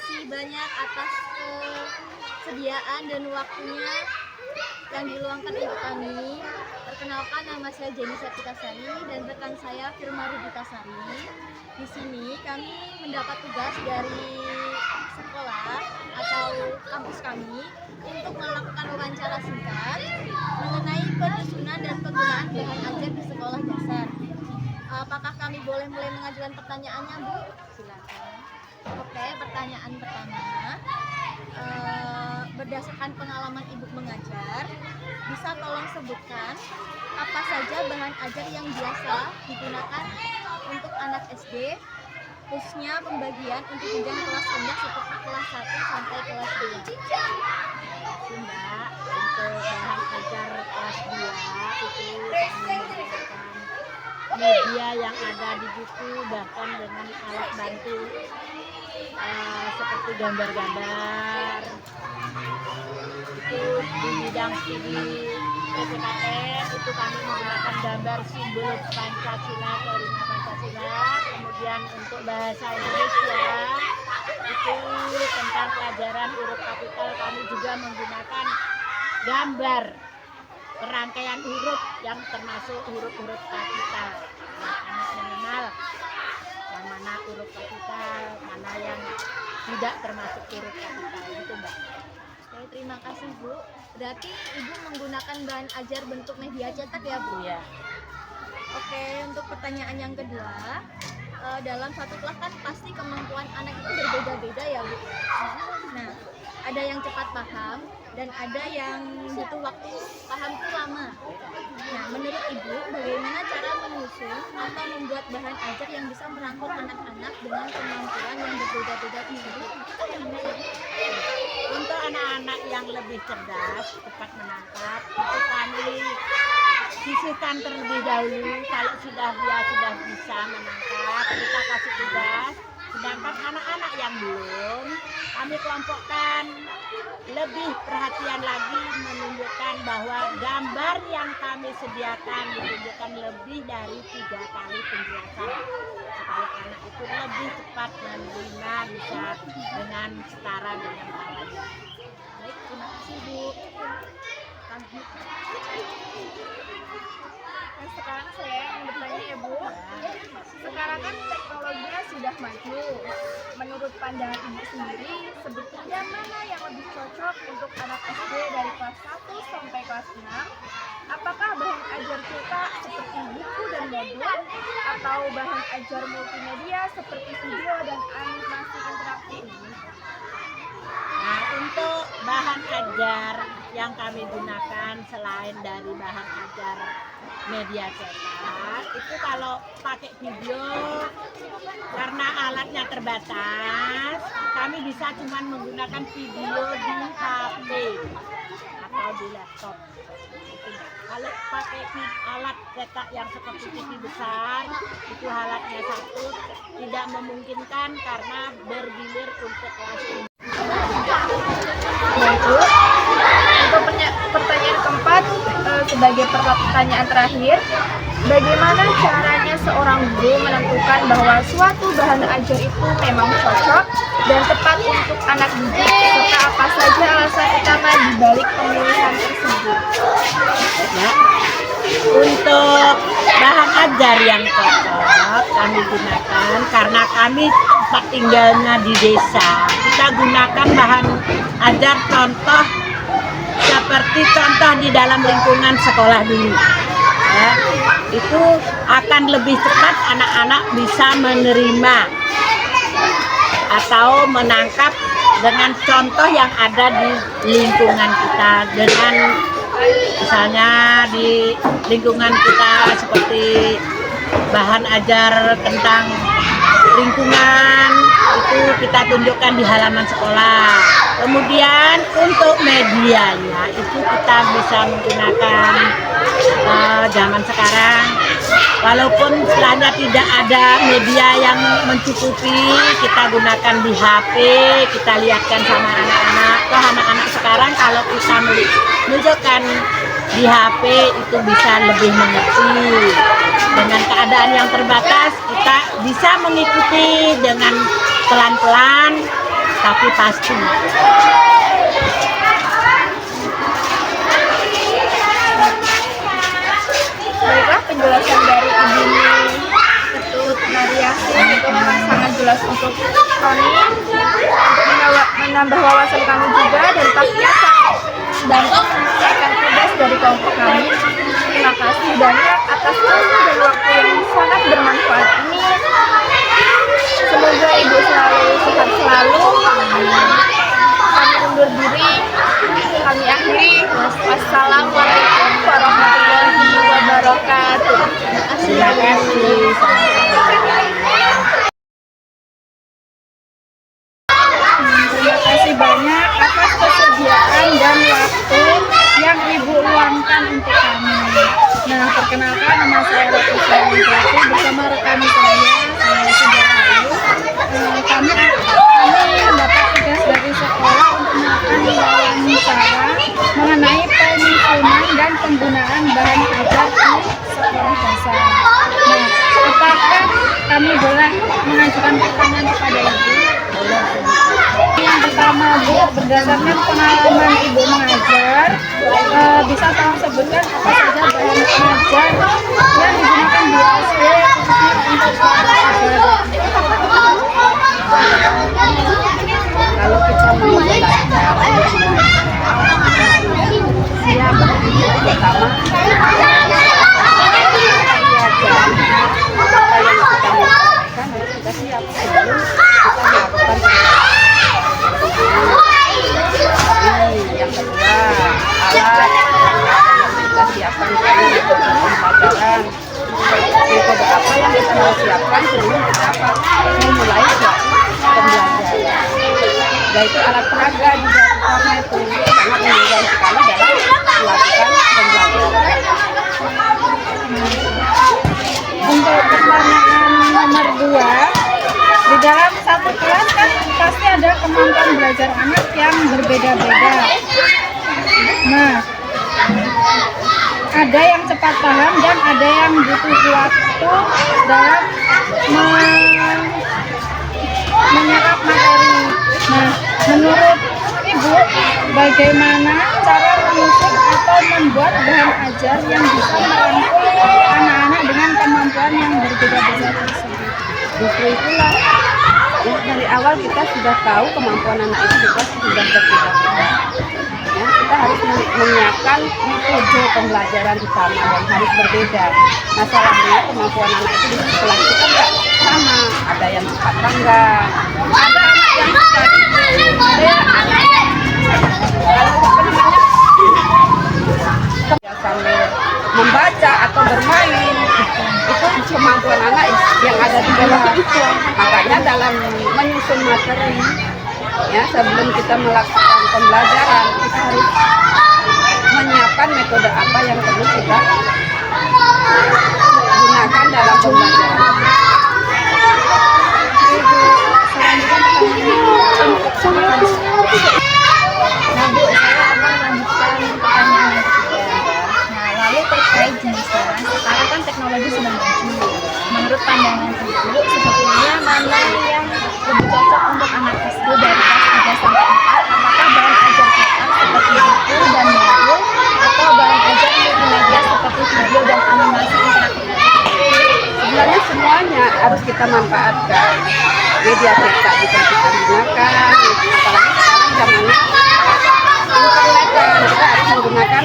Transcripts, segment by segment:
kasih banyak atas kesediaan dan waktunya yang diluangkan untuk kami. Perkenalkan, nama saya Jenny Septitasari dan rekan saya Firma Rubitasari. Di sini kami mendapat tugas dari sekolah atau kampus kami untuk melakukan wawancara singkat mengenai penyusunan dan penggunaan bahan ajar di sekolah dasar. Apakah kami boleh mulai mengajukan pertanyaannya, Bu? Silakan. Oke, pertanyaan pertama. Berdasarkan pengalaman Ibu mengajar, bisa tolong sebutkan apa saja bahan ajar yang biasa digunakan untuk anak SD, khususnya pembagian untuk jenjang kelas rendah seperti kelas 1 sampai kelas 2. Mbak, untuk bahan ajar kelas 2 itu menggunakan media yang ada di buku, bahkan dengan alat bantu seperti gambar-gambar. Itu di bidang studi PPKN itu kami menggunakan gambar simbol Pancasila, teorinya Pancasila. Kemudian untuk bahasa Indonesia itu tentang pelajaran huruf kapital, kami juga menggunakan gambar perangkaian huruf yang termasuk huruf-huruf kapital. Anak mengenal yang mana huruf kapital, mana yang tidak termasuk huruf kapital, gitu Mbak. Oke, terima kasih Bu. Berarti Ibu menggunakan bahan ajar bentuk media cetak ya Bu? Iya. Oke, untuk pertanyaan yang kedua, dalam satu kelas kan pasti kemampuan anak itu berbeda-beda ya Bu. Nah, ada yang cepat paham dan ada yang butuh waktu paham itu lama. Nah, menurut Ibu, bagaimana cara menyusun atau membuat bahan ajar yang bisa merangkul anak-anak dengan kemampuan yang berbeda-beda tersebut? Untuk anak-anak yang lebih cerdas, cepat menangkap, itu kami sisihkan terlebih dahulu. Kalau dia sudah bisa menangkap, kita kasih tugas. Sedangkan anak-anak yang belum, kami kelompokkan lebih perhatian lagi, menunjukkan bahwa gambar yang kami sediakan ditunjukkan lebih dari 3 kali penjelasan supaya anak itu lebih cepat menerima, bisa dengan setara dengan lawannya. Baik, terima kasih Bu. Nah, sekarang saya yang bertanya ya Bu. Sekarang kan teknologinya sudah maju. Menurut pandangan Ibu sendiri, sebetulnya mana yang lebih cocok untuk anak SD dari kelas 1 sampai kelas 6? Apakah bahan ajar cetak seperti buku dan modul, atau bahan ajar multimedia seperti video dan animasi interaktif? Nah, untuk bahan ajar yang kami gunakan selain dari bahan ajar media cetak, itu kalau pakai video karena alatnya terbatas, kami bisa cuma menggunakan video di HP atau di laptop. Kalau pakai alat cetak yang seperti TV besar, itu alatnya satu, tidak memungkinkan karena bergilir untuk kelas ini. Untuk pertanyaan keempat, sebagai pertanyaan terakhir, bagaimana caranya seorang guru menentukan bahwa suatu bahan ajar itu memang cocok dan tepat untuk anak didik, serta apa saja alasan utama dibalik pemilihan tersebut? Ya. Untuk bahan ajar yang cocok kami gunakan karena kami tempat tinggalnya di desa. Kita gunakan bahan ajar contoh seperti contoh di dalam lingkungan sekolah dulu. Ya, itu akan lebih cepat anak-anak bisa menerima atau menangkap dengan contoh yang ada di lingkungan kita, dengan misalnya di lingkungan kita seperti bahan ajar tentang lingkungan itu kita tunjukkan di halaman sekolah. Kemudian untuk medianya itu kita bisa menggunakan zaman sekarang, walaupun istilahnya tidak ada media yang mencukupi, kita gunakan di HP, kita lihatkan sama anak-anak. Toh anak-anak sekarang kalau kita menunjukkan di HP itu bisa lebih mengerti. Dengan keadaan yang terbatas, kita bisa mengikuti dengan pelan-pelan tapi pasti. Baiklah, penjelasan dari Ibu Ketut Nariasin itu memang sangat jelas untuk kami, untuk menambah wawasan kami juga, dan pastinya sangat bantu menyelesaikan tugas dari kelompok kami. Terima kasih banyak atas ilmu dan waktu yang sangat bermanfaat ini. Semoga Ibu selalu sehat selalu. Kami undur diri. Kami akhiri. Wassalamualaikum warahmatullahi wabarakatuh. Terima kasih. Terima kasih banyak atas kesediaan dan waktu yang Ibu luangkan untuk kami. Nah, perkenalkan, nama saya Ratu Sariwati bersama rekan saya Sudara Ayu. Kami mendapat tugas dari sekolah untuk melakukan wawancara mengenai penyusunan dan penggunaan bahan ajar di sekolah dasar. Nah, apakah kami boleh mengajukan pertanyaan kepada Ibu? Yang pertama, Bu, berdasarkan pengalaman Ibu mengajar, bisa tolong sebutkan apa saja bahan pengajar yang digunakan di SD khususnya untuk Kalau kita mau belajar siap pertama kita siap sebelum kita melakukan yang kedua alat yang kita siapkan untuk pembelajaran. Metode apa yang kita harus siapkan sebelum kita memulai pembelajaran, yaitu alat peraga juga, karena itu sangat menunjang sekali dalam melakukan pembelajaran. Untuk pertanyaan nomor 2, di dalam satu kelas kan pasti ada kemampuan belajar anak yang berbeda-beda. Nah, ada yang cepat paham dan ada yang butuh waktu dalam menyerap materi. Nah, menurut Ibu, bagaimana cara menyusun atau membuat bahan ajar yang bisa merangkul anak-anak dengan kemampuan yang berbeda-beda tersebut? Justru itulah ya, dari awal kita sudah tahu kemampuan anak itu juga sudah berbeda-beda. Ya, kita harus menyiapkan metode pembelajaran utama yang harus berbeda. Masalahnya kemampuan anak itu di sekolah kita nggak sama. Ada yang cepat bangga, ada anak yang cepat, ada anak yang sambil membaca atau bermain, itu kemampuan anak yang ada di bawah itu. Makanya dalam menyusun materi, ya sebelum kita melakukan pembelajaran, kita harus menyiapkan metode apa yang perlu kita gunakan dalam pembelajaran. Nah, Bu, saya akan melanjutkan pertanyaan yang ketiga. Nah, lalu terkait jenisnya, sekarang kan teknologi sudah maju. Menurut pandangan Ibu, sebetulnya mana yang lebih cocok untuk anak SD dari kelas 3 sampai 4? Apakah bahan ajar cetak seperti buku dan modul, atau bahan ajar multimedia seperti video dan animasi interaktif? Sebenarnya semuanya harus kita manfaatkan. Media cetak bisa kita gunakan, apalagi sekarang zamannya internet, dan kita harus menggunakan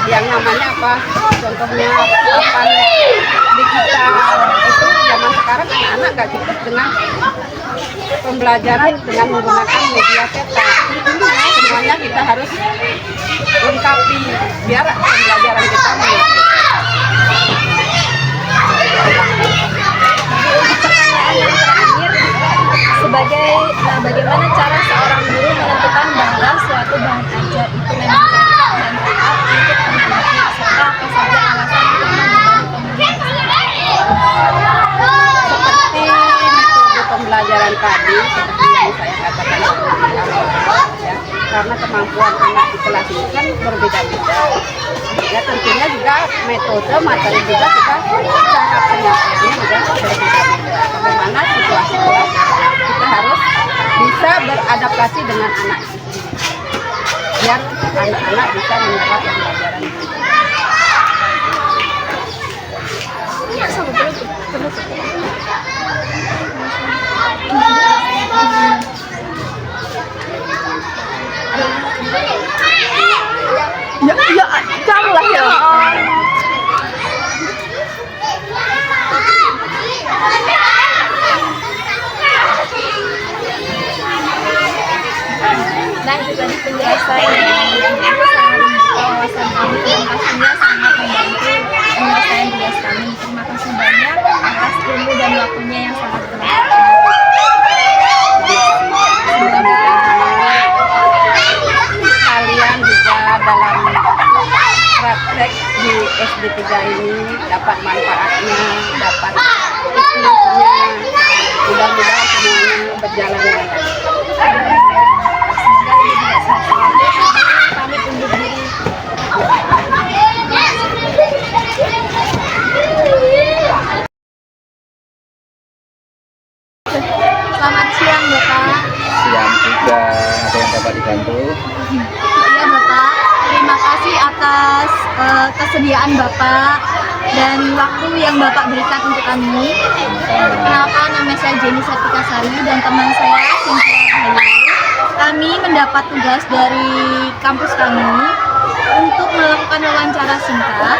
yang namanya apa? Contohnya papan digital. Itu zaman sekarang anak-anak nggak cukup dengan pembelajaran dengan menggunakan media cetak. Semuanya kita harus lengkapi biar pembelajaran kita menarik. Bagaimana cara seorang guru menentukan bahwa suatu bahan ajar itu memang cocok dan tepat untuk anak didik, serta apa saja alasan utama dibalik Seperti metode pembelajaran tadi, seperti yang saya katakan ya, karena kemampuan anak di kelas ini kan berbeda-beda. Ya tentunya juga metode materi juga kita cara penyampaiannya juga berbeda-beda. Bagaimana situasi kelas kita harus bisa beradaptasi dengan anak itu sendiri. Biar anak-anak bisa menyerap pembelajaran itu. Ya, kamu lah ya. Nah, itu tadi penjelasan wawasan kami. Terima kasihnya sangat membantu penyelesaian tugas kami. Terima kasih banyak atas ilmu dan waktunya yang sangat berharga. Mudah-mudahan kalian juga dalam praktek di SD 3 ini dapat manfaatnya, dapat iklimnya. Mudah-mudahan semuanya berjalan dengan baik. Semoga ini tidak salah. Pamit undur diri. Selamat siang, Bapak. Siang juga, ada yang dapat dibantu? Iya, Bapak. Terima kasih atas kesediaan Bapak dan waktu yang Bapak berikan untuk kami. Perkenalkan, nama saya Jenny Septikasari dan teman saya Cynthia Rahayu. Kami mendapat tugas dari kampus kami untuk melakukan wawancara singkat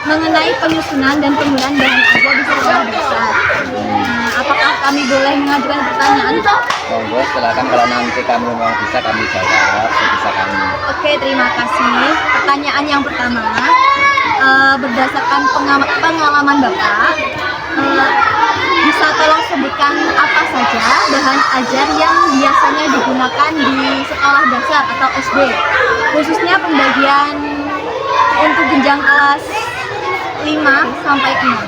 mengenai penyusunan dan penggunaan bahan ajar di sekolah dasar. Nah, apakah kami boleh mengajukan pertanyaan, Pak? Monggo, silakan kalau nanti kami memang bisa kami jawab sebisa kami. Oke, terima kasih. Pertanyaan yang pertama, berdasarkan pengalaman Bapak, bisa tolong sebutkan apa saja bahan ajar yang biasanya digunakan di sekolah dasar atau SD, khususnya pembagian untuk jenjang kelas 5 sampai 6.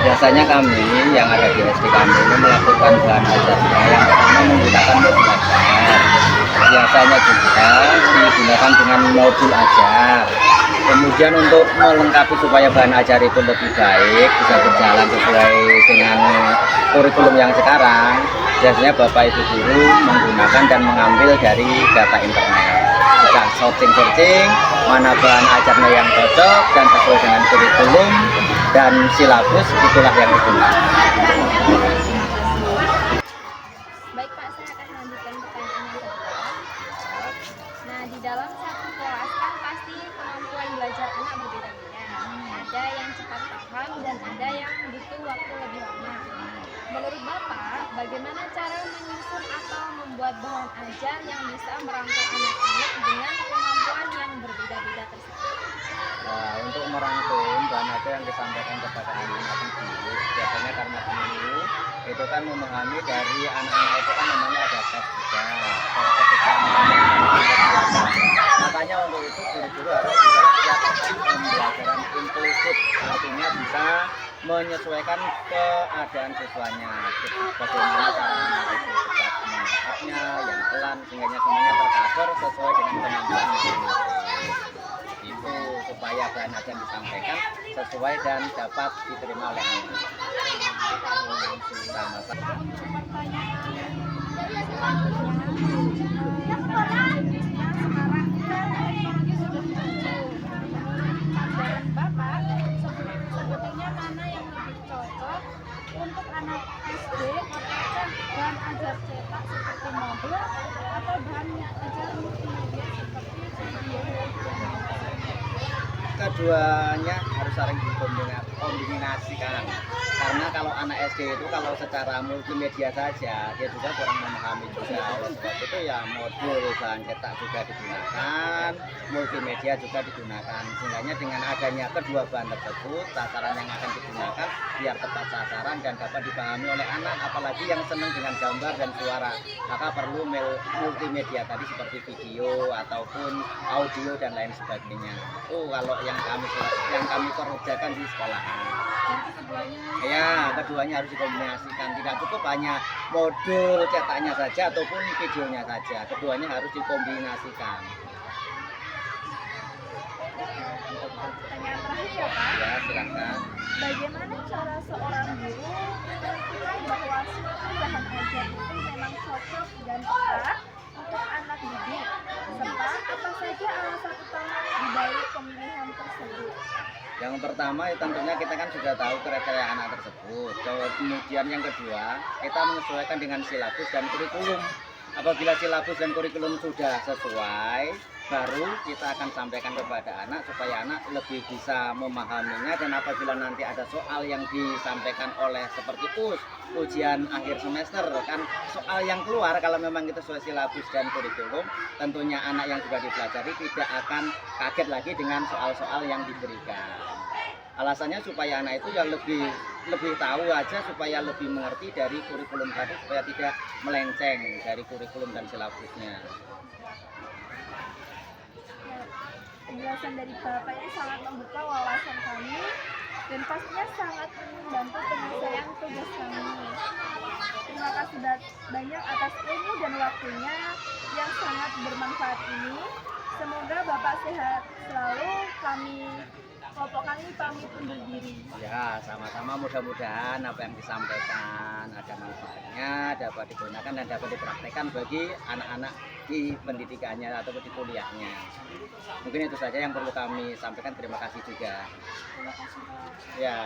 Biasanya kami yang ada di SD kami ini melakukan bahan ajarnya yang pertama menggunakan modul ajar. Biasanya juga digunakan dengan modul ajar. Kemudian untuk melengkapi supaya bahan ajar itu lebih baik, bisa berjalan sesuai dengan kurikulum yang sekarang, biasanya Bapak Ibu guru menggunakan dan mengambil dari data internet. Bisa searching mana bahan ajarnya yang cocok dan sesuai dengan kurikulum dan silabus, itulah yang digunakan. Baik, Pak, saya akan lanjutkan pertanyaan yang kedua. Nah, di dalam satu kelas kan pasti kemampuan belajar anak berbeda-beda. Ada yang cepat paham dan ada yang butuh waktu lebih lama. Menurut Bapak, bagaimana cara menyusun atau membuat bahan ajar yang bisa merangkul anak-anak dengan kemampuan yang berbeda-beda tersebut? Nah, untuk merangkum bahan ajar yang disampaikan kepada anak-anak itu biasanya karena guru itu kan memahami dari anak-anak itu kan namanya ada tes juga, tes ketika makanya untuk itu guru-guru harus bisa siapkan pembelajaran inklusif, artinya bisa menyesuaikan keadaan siswanya, bagaimana cara anak itu cepat menangkapnya, yang pelan sehingga semuanya tercover sesuai dengan kemampuan masing-masing. Itu supaya bahan ajar yang disampaikan sesuai dan dapat diterima oleh anak. Sama-sama. Bapak, sebetulnya mana yang lebih cocok untuk anak SD? Apakah bahan ajar cetak seperti mobil atau bahan ajar multimedia seperti video? Keduanya harus saling dikombinasikan, karena kalau anak SD itu kalau secara multimedia saja dia juga kurang memahami juga. Oleh sebab itu ya modul bahan cetak juga digunakan, multimedia juga digunakan, sehingga dengan adanya kedua bahan tersebut sasaran yang akan digunakan biar tepat sasaran dan dapat dipahami oleh anak, apalagi yang senang dengan gambar dan suara, maka perlu multimedia tadi seperti video ataupun audio dan lain sebagainya. Kalau yang kami kerjakan di sekolahan. Ya, keduanya harus dikombinasikan. Tidak cukup hanya modul cetaknya saja ataupun videonya saja. Keduanya harus dikombinasikan. Pertanyaan terakhir ya, Pak. Ya, silakan. Bagaimana cara seorang guru menentukan bahwa suatu bahan ajar itu memang cocok Yang pertama tentunya kita kan sudah tahu kriteria anak tersebut. Kemudian yang kedua, kita menyesuaikan dengan silabus dan kurikulum. Apabila silabus dan kurikulum sudah sesuai, baru kita akan sampaikan kepada anak supaya anak lebih bisa memahaminya. Dan apabila nanti ada soal yang disampaikan oleh seperti ujian akhir semester, kan soal yang keluar kalau memang itu sesuai silabus dan kurikulum, tentunya anak yang sudah dipelajari tidak akan kaget lagi dengan soal-soal yang diberikan. Alasannya supaya anak itu ya lebih tahu aja, supaya lebih mengerti dari kurikulum tadi, supaya tidak melenceng dari kurikulum dan silabusnya. Penjelasan dari Bapak ini sangat membuka wawasan kami dan pastinya sangat membantu penyelesaian tugas kami. Terima kasih banyak atas ilmu dan waktunya yang sangat bermanfaat ini. Semoga Bapak sehat selalu. Kelompok kami pamit undur diri. Ya, sama-sama, mudah-mudahan apa yang disampaikan ada manfaatnya, dapat digunakan dan dapat dipraktekkan bagi anak-anak di pendidikannya atau di kuliahnya. Mungkin itu saja yang perlu kami sampaikan. Terima kasih juga. Terima kasih Pak. Ya.